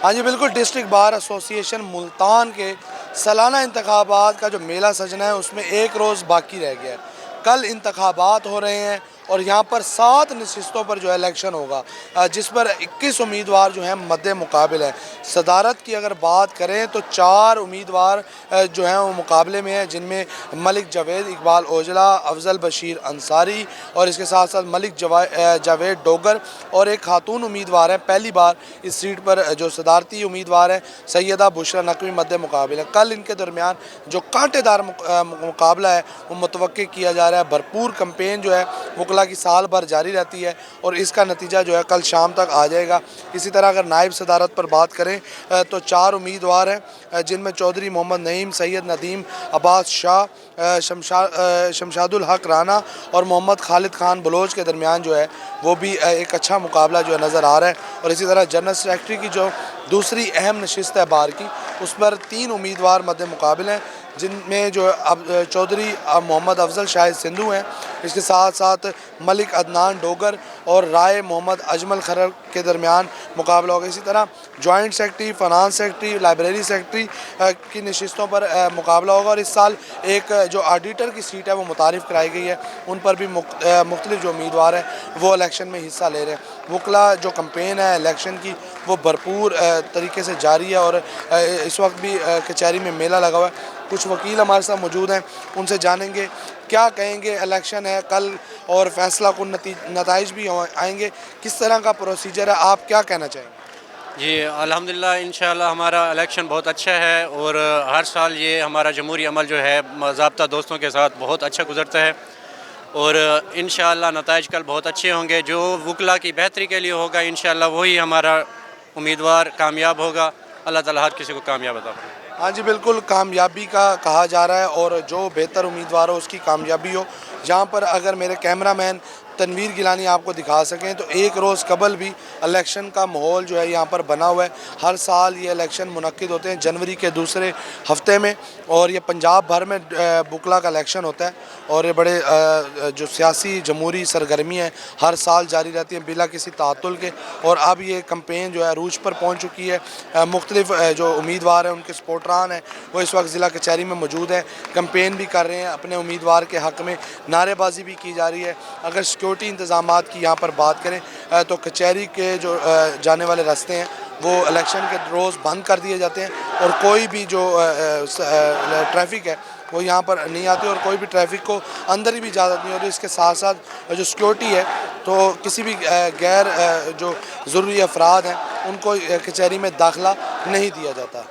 हाँ जी, बिल्कुल। District bar association Multan के सालाना इंतखाबात का जो मेला सजना है उसमें एक रोज़ बाकी रह गया है। कल इंतखाबात हो रहे हैं और यहाँ पर 7 नशिस्तों पर जो है इलेक्शन होगा, जिस पर 21 उम्मीदवार जो हैं मद्दे मुकाबिल हैं। सदारत की अगर बात करें तो 4 उम्मीदवार जो हैं वो मुकाबले में हैं, जिनमें मलिक जावेद इकबाल ओजला, अफजल बशीर अंसारी और इसके साथ साथ मलिक जावेद डोगर और एक खातून उम्मीदवार हैं। पहली बार इस सीट पर जो सदारती उम्मीदवार हैं सैयदा बुशरा नकवी मद्दे मुकाबिल है। कल इनके दरमियान जो कांटेदार मुकाबला है वो मुतवक्के किया जा रहा है। भरपूर कैंपेन जो है वकला की साल भर जारी रहती है और इसका नतीजा जो है कल शाम तक आ जाएगा। इसी तरह अगर नायब सदारत पर बात करें तो 4 उम्मीदवार हैं, जिनमें चौधरी मोहम्मद नईम, सैयद नदीम, अब्बास शाह, शमशादुल हक राना और मोहम्मद खालिद खान बलोच के दरमियान जो है वो भी एक अच्छा मुकाबला जो है नज़र आ रहा है। और इसी तरह जनरल सेक्रेटरी की जो दूसरी अहम नशिस्त है बार की, उस पर 3 उम्मीदवार मद्दे मुकाबिल हैं, जिनमें जो अब चौधरी मोहम्मद अफजल शाहिद सिंधु हैं। इसके साथ साथ मलिक अदनान डोगर और राय मोहम्मद अजमल खरर के दरमियान मुकाबला होगा। इसी तरह joint secretary, finance secretary, library secretary की नशिस्तों पर मुकाबला होगा। और इस साल एक जो ऑडिटर की सीट है वो मुतारिफ़ कराई गई है, उन पर भी मुख्तलिफ जो उम्मीदवार हैं वो इलेक्शन में हिस्सा ले रहे हैं। वकला जो कैंपेन है इलेक्शन की वो भरपूर तरीके से जारी है और इस वक्त भी कचहरी में मेला लगा हुआ है। कुछ वकील हमारे साथ मौजूद हैं, उनसे जानेंगे क्या कहेंगे। इलेक्शन है कल और फैसला कुन नताइज भी आएंगे, किस तरह का प्रोसीजर है, आप क्या कहना चाहेंगे? जी अल्हम्दुलिल्लाह इंशाअल्लाह हमारा इलेक्शन बहुत अच्छा है और हर साल ये हमारा जमहूरी अमल जो है बाज़ाब्ता दोस्तों के साथ बहुत अच्छा गुजरता है और इंशाअल्लाह नताइज कल बहुत अच्छे होंगे। जो वकला की बेहतरी के लिए होगा इंशाअल्लाह वही हमारा उम्मीदवार कामयाब होगा। अल्लाह ताला हर किसी को कामयाब अता फरमाए। हाँ जी, बिल्कुल। कामयाबी का कहा जा रहा है और जो बेहतर उम्मीदवार हो उसकी कामयाबी हो। जहाँ पर अगर मेरे कैमरामैन तनवीर गिलानी आपको दिखा सकें तो एक रोज़ कबल भी इलेक्शन का माहौल जो है यहाँ पर बना हुआ है। हर साल ये इलेक्शन मुनक्किद होते हैं जनवरी के दूसरे हफ्ते में और ये पंजाब भर में बुकला का इलेक्शन होता है और ये बड़े जो सियासी जमहूरी सरगर्मी है हर साल जारी रहती है बिला किसी तातुल के। और अब ये कैंपेन जो है अरूज पर पहुँच चुकी है। मुख्तलिफ जो उम्मीदवार हैं उनके सपोर्टरान हैं वो इस वक्त ज़िला कचहरी में मौजूद हैं, कैंपेन भी कर रहे हैं, अपने उम्मीदवार के हक़ में नारेबाजी भी की जा रही है। अगर सिक्योरिटी इंतज़ामात की यहाँ पर बात करें तो कचहरी के जो जाने वाले रास्ते हैं वो इलेक्शन के रोज़ बंद कर दिए जाते हैं और कोई भी जो ट्रैफिक है वो यहाँ पर नहीं आती और कोई भी ट्रैफिक को अंदर ही भी इजाज़त नहीं होती। इसके साथ साथ जो सिक्योरिटी है तो किसी भी गैर जो ज़रूरी अफराद हैं उनको कचहरी में दाखिला नहीं दिया जाता।